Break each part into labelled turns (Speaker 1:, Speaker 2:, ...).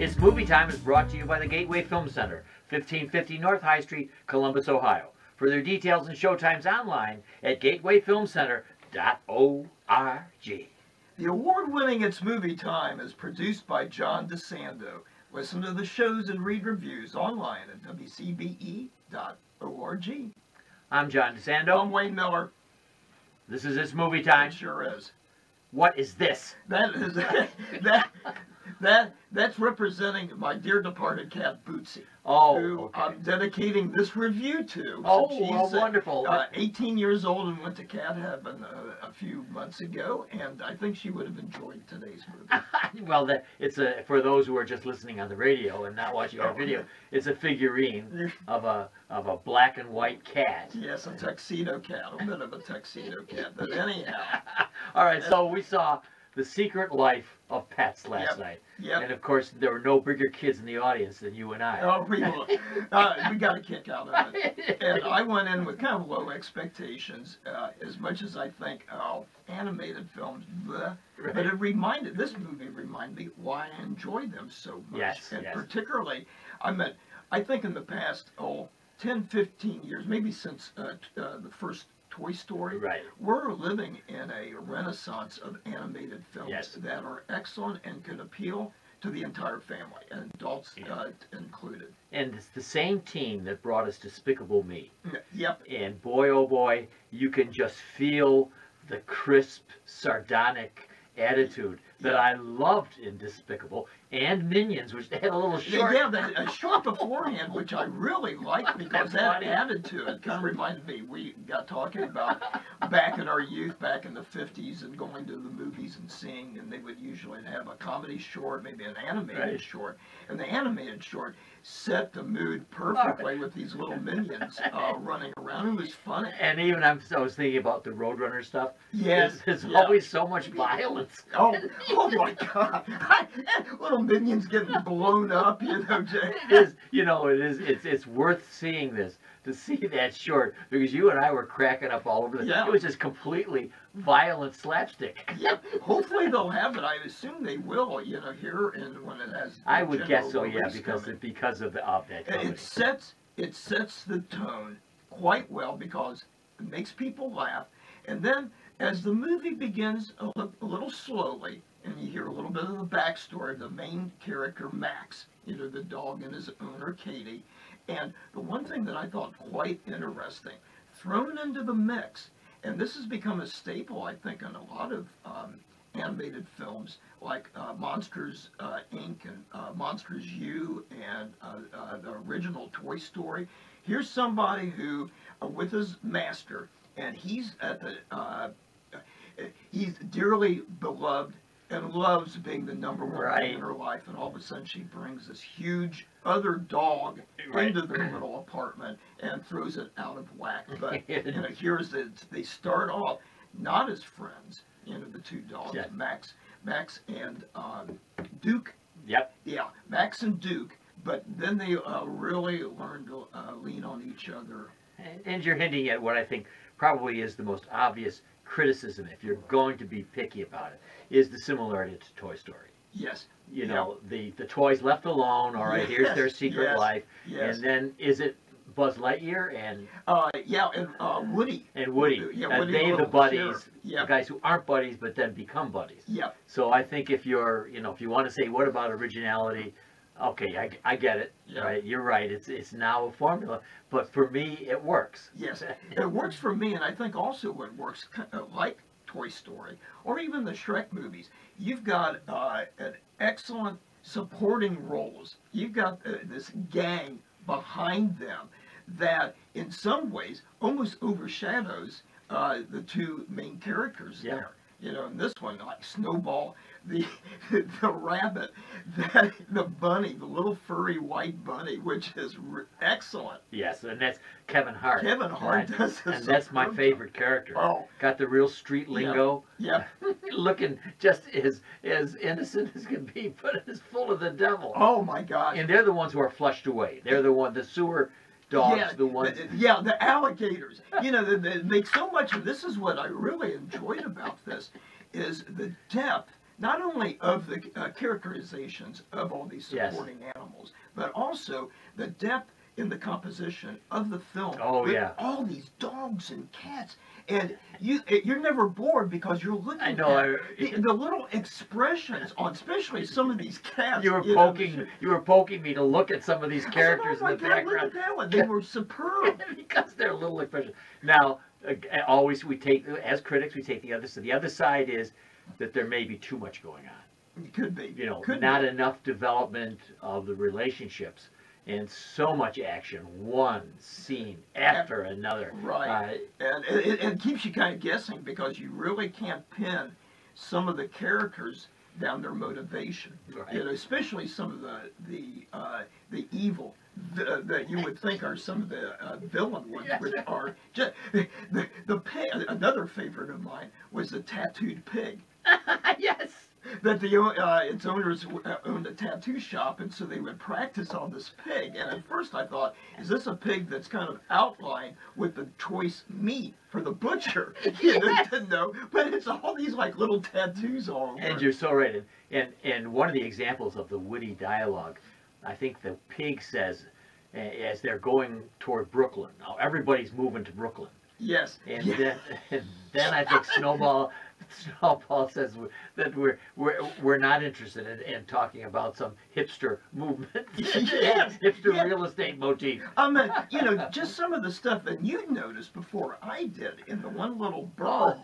Speaker 1: It's Movie Time is brought to you by the Gateway Film Center, 1550 North High Street, Columbus, Ohio. Further details and showtimes online at gatewayfilmcenter.org.
Speaker 2: The award-winning It's Movie Time is produced by John DeSando. Listen to the shows and read reviews online at WCBE.org.
Speaker 1: I'm John DeSando.
Speaker 2: I'm Wayne Miller.
Speaker 1: This is It's Movie Time.
Speaker 2: It sure is.
Speaker 1: What is this?
Speaker 2: That is that's representing my dear departed cat Bootsy.
Speaker 1: Oh,
Speaker 2: who
Speaker 1: okay.
Speaker 2: I'm dedicating this review to.
Speaker 1: Oh,
Speaker 2: she's,
Speaker 1: wonderful.
Speaker 2: 18 years old and went to cat heaven a few months ago, and I think she would have enjoyed today's movie.
Speaker 1: Well, for those who are just listening on the radio and not watching our video, it's a figurine of a black and white cat.
Speaker 2: Yes, a tuxedo cat, a bit of a tuxedo cat. But anyhow.
Speaker 1: All right, so we saw The Secret Life of Pets last night.
Speaker 2: Yep.
Speaker 1: And of course, there were no bigger kids in the audience than you and I.
Speaker 2: Oh, we got a kick out of it. And I went in with kind of low expectations, as much as I think, animated films, bleh.
Speaker 1: Right.
Speaker 2: But this movie reminded me why I enjoyed them so much.
Speaker 1: Yes,
Speaker 2: and
Speaker 1: yes.
Speaker 2: particularly, I think in the past, 10, 15 years, maybe since the first Toy Story,
Speaker 1: right.
Speaker 2: We're living in a renaissance of animated films that are excellent and can appeal to the entire family, and adults included.
Speaker 1: And it's the same team that brought us Despicable Me.
Speaker 2: Yep.
Speaker 1: And boy, oh boy, you can just feel the crisp, sardonic attitude that I loved in Despicable, and Minions, which they had a little short.
Speaker 2: Yeah, a short beforehand, which I really liked because that added to it. Kind of reminded me, we got talking about back in our youth, back in the 50s, and going to the movies and seeing, and they would usually have a comedy short, maybe an animated short, and the animated short set the mood perfectly with these little minions running around. It was funny.
Speaker 1: And even I was thinking about the Roadrunner stuff.
Speaker 2: Yes.
Speaker 1: There's always so much violence.
Speaker 2: Oh my God. Little minions getting blown up,
Speaker 1: It's worth seeing this, to see that short, because you and I were cracking up all over this.
Speaker 2: Yeah.
Speaker 1: It was just completely violent slapstick.
Speaker 2: Yep. Hopefully they'll have it. I assume they will, here and when it has.
Speaker 1: I would guess so, yeah, because of that comedy.
Speaker 2: It sets the tone quite well because it makes people laugh, and then as the movie begins a little slowly, and you hear a little bit of the backstory of the main character, Max, the dog and his owner, Katie. And the one thing that I thought quite interesting, thrown into the mix, and this has become a staple, I think, in a lot of animated films, like Monsters, Inc. and Monsters U and the original Toy Story. Here's somebody who, with his master, and he's he's dearly beloved and loves being the number one thing in her life, and all of a sudden she brings this huge other dog into their little apartment and throws it out of whack. But they start off not as friends, the two dogs, Max and Duke.
Speaker 1: Yep.
Speaker 2: Yeah, Max and Duke. But then they really learn to lean on each other.
Speaker 1: And you're hinting at what I think probably is the most obvious criticism, if you're going to be picky about it, is the similarity to Toy Story.
Speaker 2: Yes.
Speaker 1: The toys left alone, all right, here's their secret life.
Speaker 2: Yes.
Speaker 1: And then is it Buzz Lightyear and...
Speaker 2: and Woody.
Speaker 1: And Woody.
Speaker 2: Woody,
Speaker 1: they the buddies,
Speaker 2: the
Speaker 1: guys who aren't buddies but then become buddies.
Speaker 2: Yep.
Speaker 1: So I think if you're, if you want to say, what about originality? Okay, I get it. Right, you're right. It's now a formula, but for me, it works.
Speaker 2: Yes, it works for me, and I think also what works, like Toy Story or even the Shrek movies, you've got an excellent supporting roles. You've got this gang behind them that, in some ways, almost overshadows the two main characters there. In this one, like Snowball, the rabbit, the bunny, the little furry white bunny, which is excellent.
Speaker 1: Yes, and that's Kevin Hart.
Speaker 2: Kevin Hart does this.
Speaker 1: And that's my favorite character.
Speaker 2: Oh.
Speaker 1: Got the real street lingo.
Speaker 2: Yeah.
Speaker 1: Looking just as innocent as can be, but it's full of the devil.
Speaker 2: Oh, my gosh.
Speaker 1: And they're the ones who are flushed away. They're the sewer dogs, the ones...
Speaker 2: the alligators. They make so much of this. Is what I really enjoyed about this, is the depth not only of the characterizations of all these
Speaker 1: Yes.
Speaker 2: supporting animals, but also the depth in the composition of the film.
Speaker 1: Oh,
Speaker 2: with
Speaker 1: yeah.
Speaker 2: all these dogs and cats, and you're never bored because you're looking
Speaker 1: I know.
Speaker 2: at the little expressions on, especially some of these cats.
Speaker 1: You were poking me to look at some of these characters
Speaker 2: oh my
Speaker 1: in the
Speaker 2: God,
Speaker 1: background.
Speaker 2: look at that one. They were superb.
Speaker 1: Because they're little expressions. Now, always we take, as critics, we take the other side. The other side is that there may be too much going on.
Speaker 2: It could be.
Speaker 1: You know,
Speaker 2: Could
Speaker 1: not
Speaker 2: be.
Speaker 1: enough development of the relationships, and so much action, one scene after another.
Speaker 2: Right. And it keeps you kind of guessing because you really can't pin some of the characters down their motivation.
Speaker 1: Right.
Speaker 2: You know, especially some of the evil that you would think are some of the villain ones,
Speaker 1: Yes.
Speaker 2: which are just the pig. Another favorite of mine was the tattooed pig.
Speaker 1: Yes.
Speaker 2: That its owners owned a tattoo shop, and so they would practice on this pig. And at first I thought, is this a pig that's kind of outlined with the choice meat for the butcher? You didn't know, but it's all these like little tattoos all over.
Speaker 1: And you're so right. And one of the examples of the witty dialogue, I think the pig says, as they're going toward Brooklyn. Now everybody's moving to Brooklyn.
Speaker 2: Yes.
Speaker 1: And
Speaker 2: Yeah.
Speaker 1: then I think Snowball says that we're not interested in talking about some hipster movement,
Speaker 2: Yes,
Speaker 1: hipster
Speaker 2: yeah.
Speaker 1: real estate motif.
Speaker 2: You know, just some of the stuff that you'd noticed before I did in the one little bird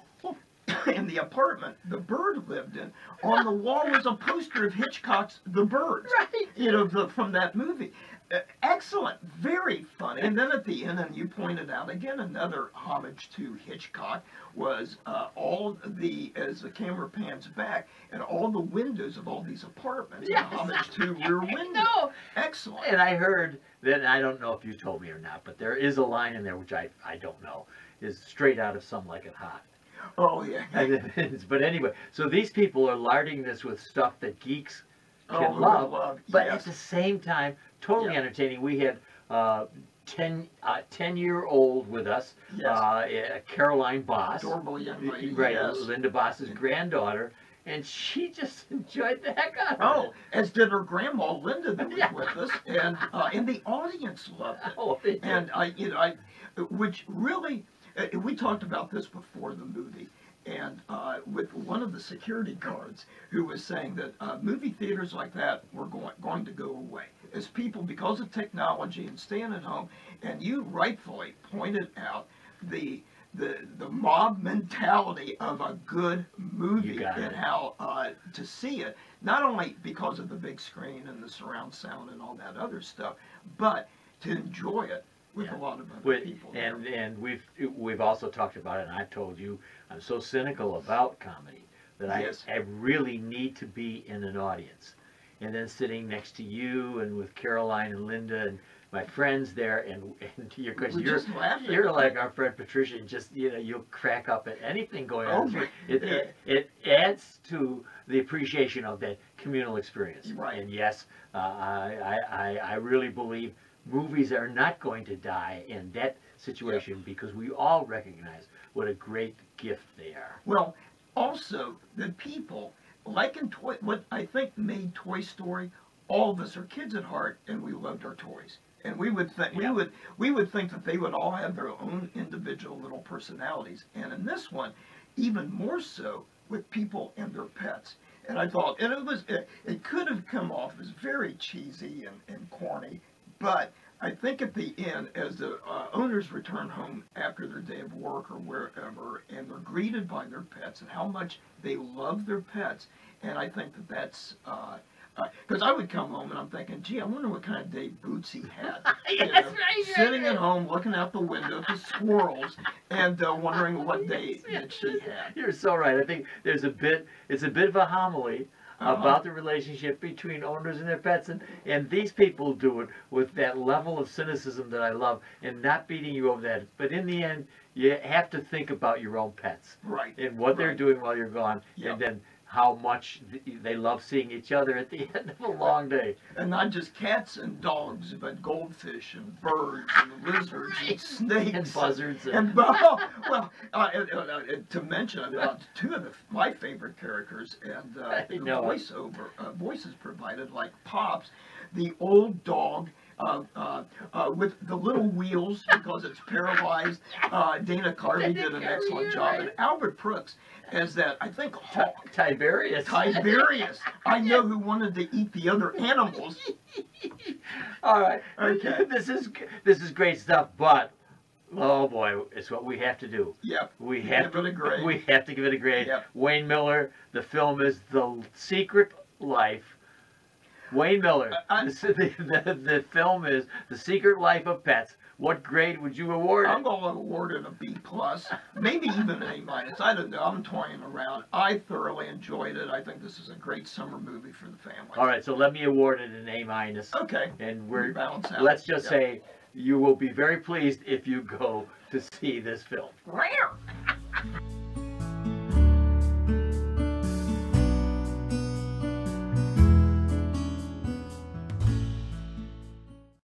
Speaker 2: in the apartment the bird lived in. On the wall was a poster of Hitchcock's The Birds.
Speaker 1: Right.
Speaker 2: You know, from that movie. Excellent, very funny. And then at the end, and you pointed out again, another homage to Hitchcock was as the camera pans back, and all the windows of all these apartments,
Speaker 1: Yes.
Speaker 2: a homage to Rear Window.
Speaker 1: No.
Speaker 2: Excellent.
Speaker 1: And I heard that, I don't know if you told me or not, but there is a line in there which I don't know, is straight out of Some Like It Hot.
Speaker 2: Oh, yeah.
Speaker 1: But anyway, so these people are larding this with stuff that geeks can
Speaker 2: who
Speaker 1: love,
Speaker 2: would love,
Speaker 1: but
Speaker 2: yes.
Speaker 1: at the same time, totally
Speaker 2: Yeah.
Speaker 1: entertaining. We had 10-year-old with us,
Speaker 2: Yes.
Speaker 1: Caroline Boss,
Speaker 2: Adorable young lady.
Speaker 1: right,
Speaker 2: Yes.
Speaker 1: Linda Boss's granddaughter, and she just enjoyed the heck out of
Speaker 2: Oh,
Speaker 1: it.
Speaker 2: as did her grandma Linda that was
Speaker 1: Yeah.
Speaker 2: with us, and the audience loved it.
Speaker 1: Oh, they did.
Speaker 2: And which really, we talked about this before the movie, and with one of the security guards who was saying that movie theaters like that were going to go away as people, because of technology and staying at home. And you rightfully pointed out the mob mentality of a good movie
Speaker 1: You got
Speaker 2: and
Speaker 1: it.
Speaker 2: how to see it, not only because of the big screen and the surround sound and all that other stuff, but to enjoy it with a lot of other people.
Speaker 1: And we've also talked about it, and I've told you, I'm so cynical about comedy that
Speaker 2: Yes.
Speaker 1: I really need to be in an audience. And then sitting next to you and with Caroline and Linda and my friends there, and your question,
Speaker 2: We're just laughing.
Speaker 1: you're like our friend Patricia, just, you'll crack up at anything going on.
Speaker 2: Oh,
Speaker 1: It adds to the appreciation of that communal experience.
Speaker 2: Right.
Speaker 1: And yes, I really believe movies are not going to die in that situation because we all recognize what a great gift they are.
Speaker 2: Well, also the people, like in what I think made Toy Story, all of us are kids at heart, and we loved our toys. And we would think we would think that they would all have their own individual little personalities. And in this one, even more so with people and their pets. And I thought, and it could have come off as very cheesy and corny, but I think at the end, as the owners return home after their day of work or wherever, and they're greeted by their pets and how much they love their pets, and I think that that's, because I would come home and I'm thinking, gee, I wonder what kind of day Bootsy had.
Speaker 1: Yes, right,
Speaker 2: Sitting at home looking out the window at the squirrels and wondering what day that she had.
Speaker 1: You're so right. I think it's a bit of a homily about the relationship between owners and their pets, and these people do it with that level of cynicism that I love, and not beating you over that. But in the end, you have to think about your own pets,
Speaker 2: Right.
Speaker 1: and what they're
Speaker 2: Right.
Speaker 1: doing while you're gone,
Speaker 2: Yep.
Speaker 1: and then how much they love seeing each other at the end of a long day.
Speaker 2: And not just cats and dogs, but goldfish and birds and lizards and snakes
Speaker 1: And buzzards.
Speaker 2: To mention about two of my favorite characters and the voices provided, like Pops, the old dog with the little wheels because it's paralyzed. Dana Carvey did an excellent job, and Albert Brooks as that, I think, hawk.
Speaker 1: Tiberius.
Speaker 2: Tiberius. I know who wanted to eat the other animals.
Speaker 1: All right.
Speaker 2: Okay.
Speaker 1: This is great stuff, but oh boy, it's what we have to do.
Speaker 2: Yep.
Speaker 1: We have
Speaker 2: give it a grade.
Speaker 1: We have to give it a grade.
Speaker 2: Yep.
Speaker 1: Wayne Miller. The film is The Secret Life. Wayne Miller. The film is The Secret Life of Pets. What grade would you award it?
Speaker 2: I'm going to award it a B+, maybe even an A-. I don't know. I'm toying around. I thoroughly enjoyed it. I think this is a great summer movie for the family.
Speaker 1: All right, so let me award it an A-.
Speaker 2: Okay.
Speaker 1: And
Speaker 2: balance out.
Speaker 1: let's just say you will be very pleased if you go to see this film.
Speaker 2: Rare.